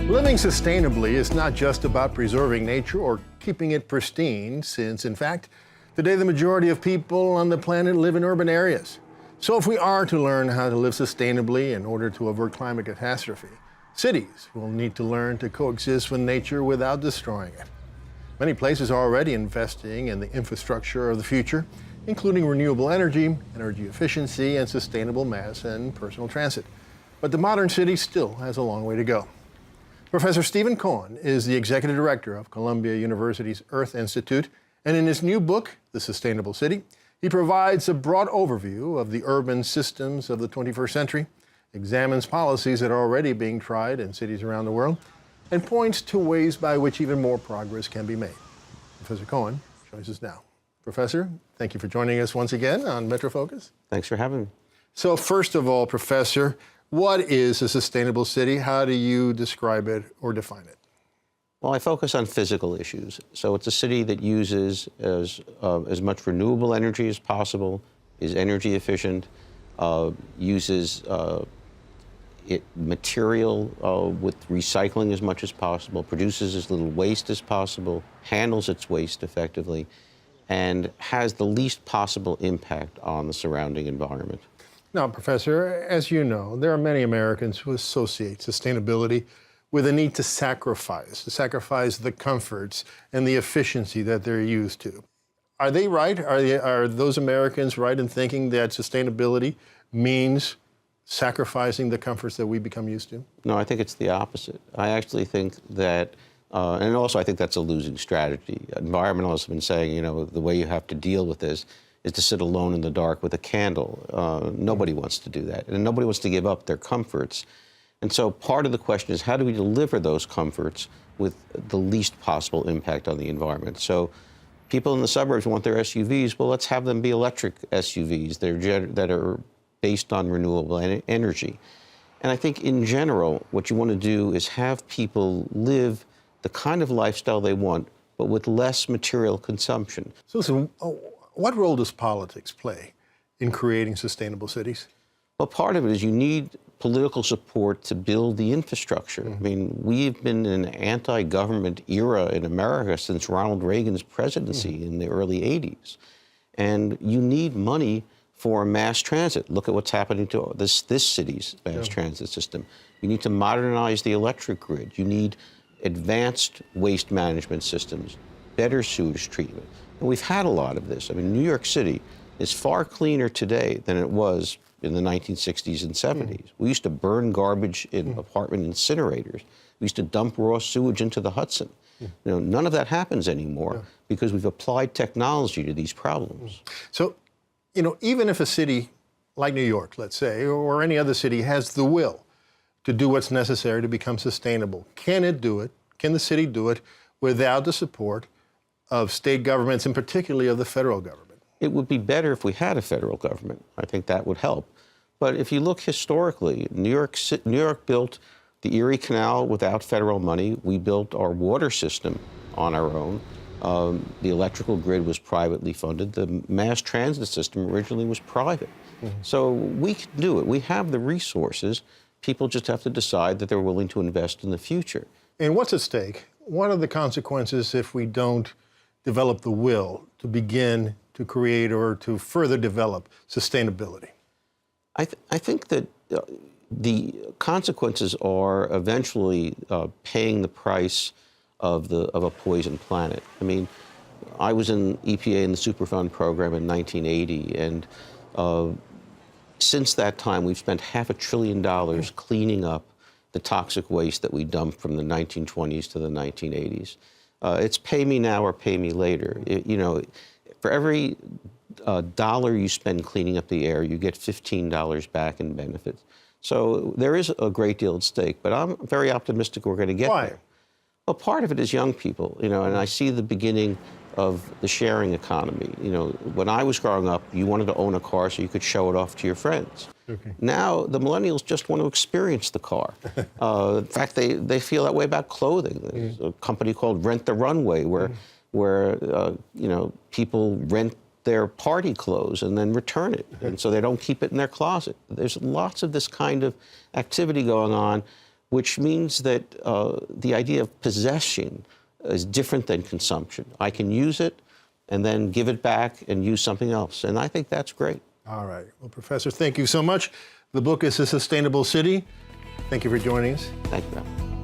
Living sustainably is not just about preserving nature or keeping it pristine, since, in fact, today the majority of people on the planet live in urban areas. So if we are to learn how to live sustainably in order to avert climate catastrophe, cities will need to learn to coexist with nature without destroying it. Many places are already investing in the infrastructure of the future, including renewable energy, energy efficiency, and sustainable mass and personal transit. But the modern city still has a long way to go. Professor Stephen Cohen is the executive director of Columbia University's Earth Institute, and in his new book, The Sustainable City, he provides a broad overview of the urban systems of the 21st century, examines policies that are already being tried in cities around the world, and points to ways by which even more progress can be made. Professor Cohen joins us now. Professor, thank you for joining us once again on Metro Focus. Thanks for having me. So first of all, Professor, what is a sustainable city? How do you describe it or define it? Well, I focus on physical issues. So it's a city that uses as much renewable energy as possible, is energy efficient, uses material with recycling as much as possible, produces as little waste as possible, handles its waste effectively, and has the least possible impact on the surrounding environment. Now, Professor, as you know, there are many Americans who associate sustainability with a need to sacrifice the comforts and the efficiency that they're used to. Are they right? Are those Americans right in thinking that sustainability means sacrificing the comforts that we become used to? No, I think it's the opposite. I actually think that, and also I think that's a losing strategy. Environmentalists have been saying, you know, the way you have to deal with this is to sit alone in the dark with a candle. Nobody wants to do that, and nobody wants to give up their comforts. And so part of the question is, how do we deliver those comforts with the least possible impact on the environment? So people in the suburbs want their SUVs. Well, let's have them be electric SUVs that are based on renewable energy. And I think in general, what you want to do is have people live the kind of lifestyle they want, but with less material consumption. So listen, what role does politics play in creating sustainable cities? Well, part of it is you need political support to build the infrastructure. I mean, we've been in an anti-government era in America since Ronald Reagan's presidency in the early 80s. And you need money for mass transit. Look at what's happening to this city's mass transit system. You need to modernize the electric grid. You need advanced waste management systems, better sewage treatment. And we've had a lot of this. I mean, New York City is far cleaner today than it was in the 1960s and 70s. We used to burn garbage in apartment incinerators. We used to dump raw sewage into the Hudson. You know, none of that happens anymore because we've applied technology to these problems. So, you know, even if a city like New York, let's say, or any other city has the will to do what's necessary to become sustainable, can it do it? Can the city do it without the support of state governments, and particularly of the federal government? It would be better if we had a federal government. I think that would help. But if you look historically, New York built the Erie Canal without federal money. We built our water system on our own. The electrical grid was privately funded. The mass transit system originally was private. So we can do it. We have the resources. People just have to decide that they're willing to invest in the future. And what's at stake? What are the consequences if we don't develop the will to begin to create or to further develop sustainability? I think that the consequences are eventually paying the price of a poisoned planet. I mean, I was in EPA in the Superfund program in 1980, and since that time, we've spent $500 billion cleaning up the toxic waste that we dumped from the 1920s to the 1980s. It's pay me now or pay me later. You know, for every dollar you spend cleaning up the air, you get $15 back in benefits. So there is a great deal at stake, but I'm very optimistic we're going to get there. Well, part of it is young people, you know, and I see the beginning of the sharing economy. You know, when I was growing up, you wanted to own a car so you could show it off to your friends. Now, the millennials just want to experience the car. In fact, they feel that way about clothing. There's a company called Rent the Runway where you know, people rent their party clothes and then return it, and so they don't keep it in their closet. There's lots of this kind of activity going on which means that the idea of possession is different than consumption. I can use it and then give it back and use something else. And I think that's great. All right. Well, Professor, thank you so much. The book is A Sustainable City. Thank you for joining us. Thank you, Ralph.